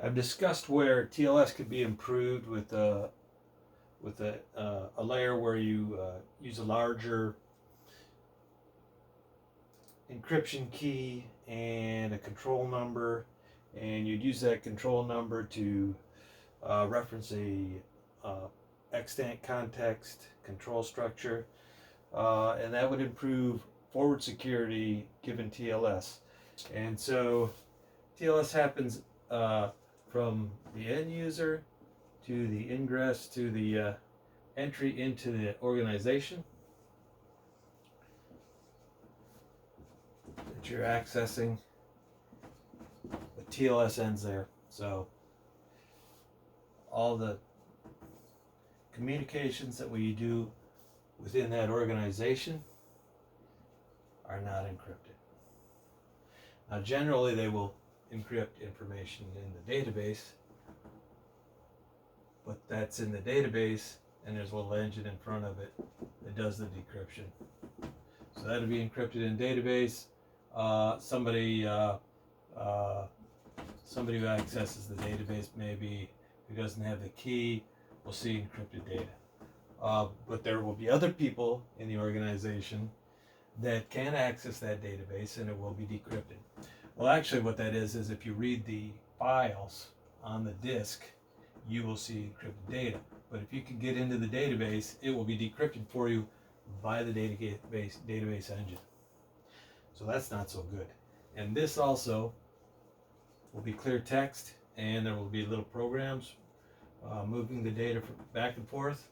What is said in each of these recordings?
I've discussed where TLS could be improved with a layer where you use a larger encryption key and a control number, and you'd use that control number to reference a extant context control structure, and that would improve forward security given TLS. And so TLS happens from the end user to the ingress to the entry into the organization that you're accessing. But TLS ends there. So all the communications that we do within that organization are not encrypted. Now, generally, they will encrypt information in the database, but that's in the database, and there's a little engine in front of it that does the decryption. So that'll be encrypted in database. Somebody who accesses the database, maybe who doesn't have the key, will see encrypted data. But there will be other people in the organization that can access that database, and it will be decrypted. Well, actually, what that is if you read the files on the disk, you will see encrypted data. But if you can get into the database, it will be decrypted for you by the database engine. So that's not so good. And this also will be clear text, and there will be little programs moving the data back and forth,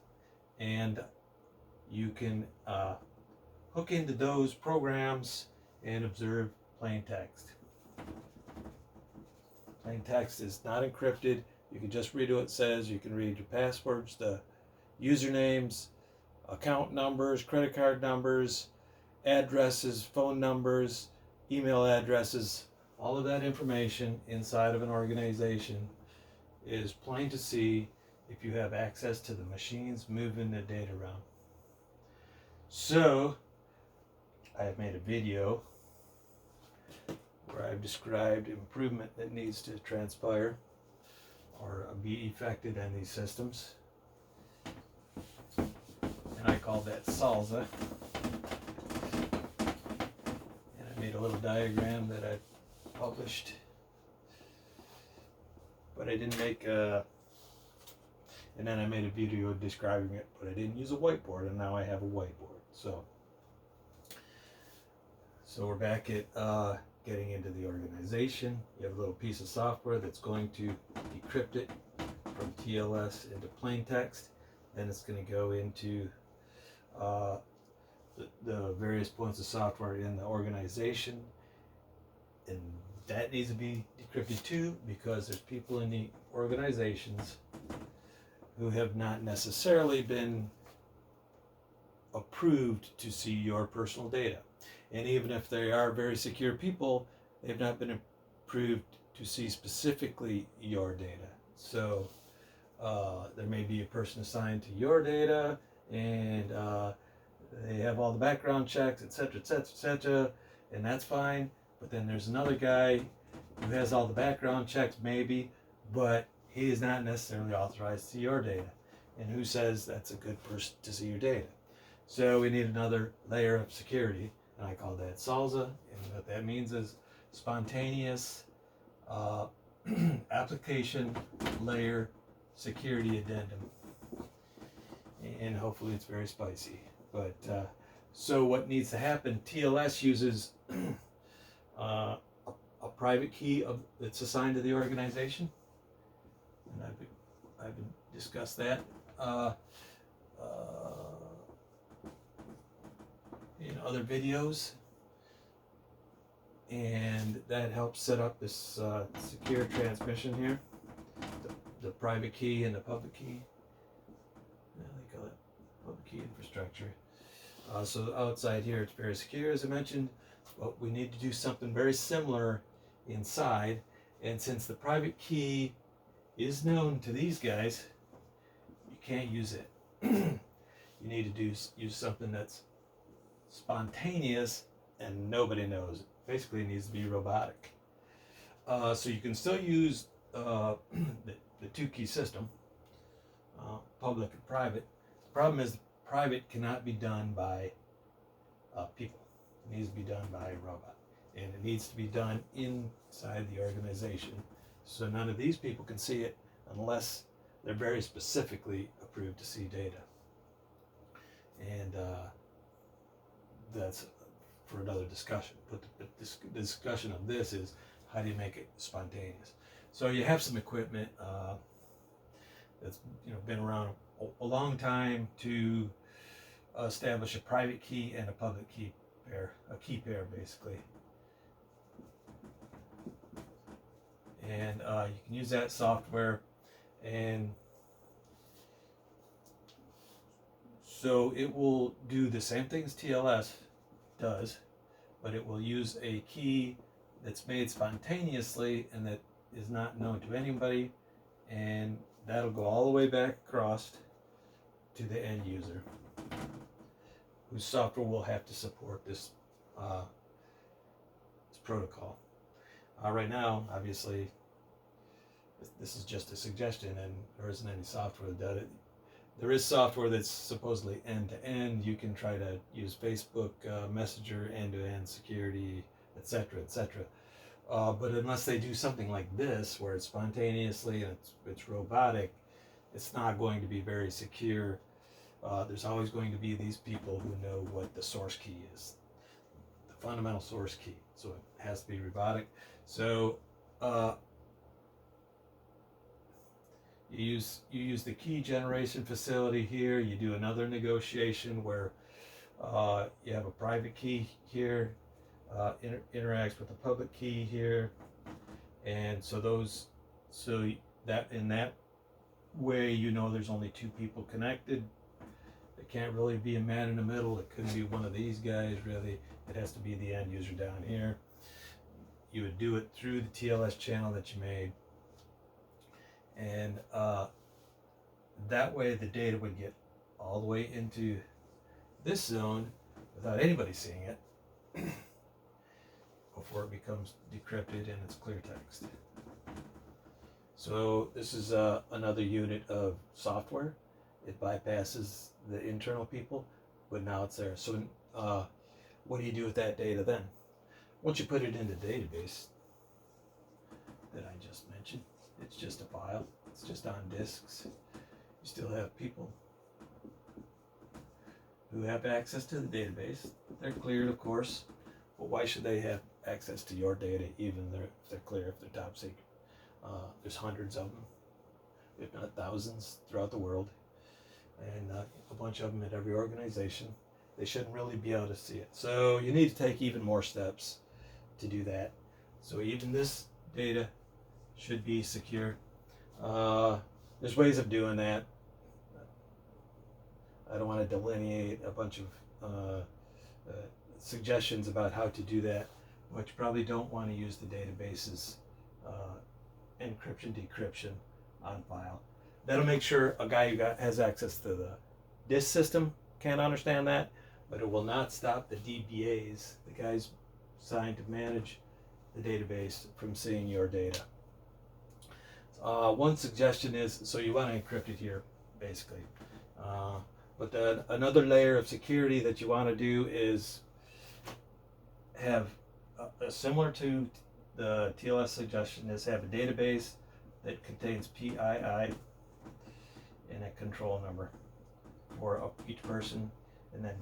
and you can hook into those programs and observe plain text. Plain text is not encrypted. You can just read what it says. You can read your passwords, the usernames, account numbers, credit card numbers, addresses, phone numbers, email addresses. All of that information inside of an organization is plain to see if you have access to the machines moving the data around. So, I have made a video where I've described improvement that needs to transpire or be effected in these systems. And I called that SALSA. And I made a little diagram that I published. But I didn't make and then I made a video describing it, but I didn't use a whiteboard, and now I have a whiteboard. So we're back at getting into the organization. You have a little piece of software that's going to decrypt it from TLS into plain text. Then it's going to go into the various points of software in the organization, and that needs to be decrypted too, because there's people in the organizations who have not necessarily been approved to see your personal data. And even if they are very secure people, they've not been approved to see specifically your data. So there may be a person assigned to your data, and they have all the background checks, etc., etc., etc., and that's fine. But then there's another guy who has all the background checks, maybe, but he is not necessarily authorized to see your data. And who says that's a good person to see your data? So we need another layer of security, and I call that SALSA. And what that means is spontaneous application layer security addendum. And hopefully it's very spicy. But so what needs to happen? TLS uses a private key that's assigned to the organization, and I've discussed that in other videos, and that helps set up this secure transmission here, the private key and the public key. They call it public key infrastructure. So outside here it's very secure, as I mentioned, but we need to do something very similar inside. And since the private key is known to these guys, you can't use it. You need to use something that's spontaneous and nobody knows it. Basically, it needs to be robotic. So you can still use the two key system, public and private. The problem is the private cannot be done by people. It needs to be done by a robot, and it needs to be done inside the organization. So none of these people can see it unless they're very specifically approved to see data. And that's for another discussion. But the discussion of this is, how do you make it spontaneous? So you have some equipment that's been around a long time to establish a private key and a public key pair, a key pair basically. And you can use that software, and so it will do the same things TLS does, but it will use a key that's made spontaneously and that is not known to anybody, and that'll go all the way back across to the end user, whose software will have to support this protocol. Right now, obviously, this is just a suggestion, and there isn't any software that does it. There is software that's supposedly end-to-end. You can try to use Facebook Messenger end-to-end security, etc., etc. But unless they do something like this, where it's spontaneously and it's robotic, it's not going to be very secure. There's always going to be these people who know what the source key is, the fundamental source key. So it has to be robotic. So you use the key generation facility here. You do another negotiation where you have a private key here, interacts with the public key here, and so that in that way there's only two people connected. It can't really be a man in the middle. It couldn't be one of these guys really. It has to be the end user down here. You would do it through the TLS channel that you made, and that way the data would get all the way into this zone without anybody seeing it before it becomes decrypted and it's clear text. So this is another unit of software. It bypasses the internal people, but now it's there. So what do you do with that data then? Once you put it in the database that I just mentioned, it's just a file. It's just on disks. You still have people who have access to the database. They're cleared, of course, but why should they have access to your data, even if they're clear, if they're top secret? There's hundreds of them, if not thousands, throughout the world, and a bunch of them at every organization. They shouldn't really be able to see it. So you need to take even more steps to do that. So even this data should be secure. There's ways of doing that. I don't want to delineate a bunch of suggestions about how to do that, but you probably don't want to use the database's encryption, decryption on file. That'll make sure a guy who has access to the disk system can't understand that, but it will not stop the DBAs, the guys assigned to manage the database, from seeing your data. One suggestion is, so you want to encrypt it here, basically. But then another layer of security that you want to do is have, similar to the TLS suggestion, is have a database that contains PII and a control number for each person, and then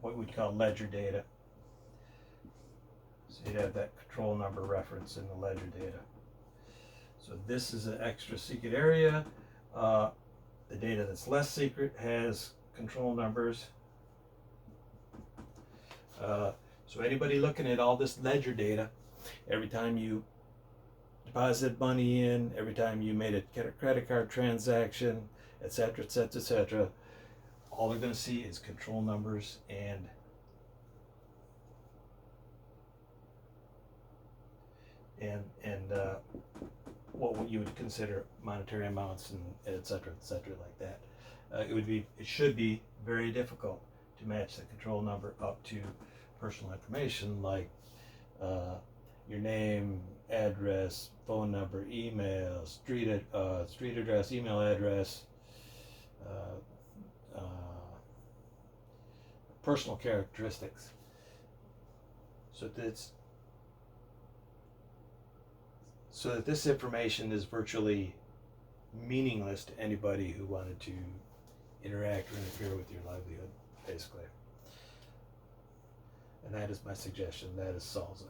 what we'd call ledger data. So you'd have that control number reference in the ledger data. So this is an extra secret area. The data that's less secret has control numbers. So anybody looking at all this ledger data, every time you deposited money in, every time you made a credit card transaction, etc., etc., etc., all they're going to see is control numbers and what you would consider monetary amounts and etc., etc., like that. It should be very difficult to match the control number up to personal information like your name, address, phone number, email, street address, email address, uh, personal characteristics. So that this information is virtually meaningless to anybody who wanted to interact or interfere with your livelihood, basically. And that is my suggestion. That is SALSA.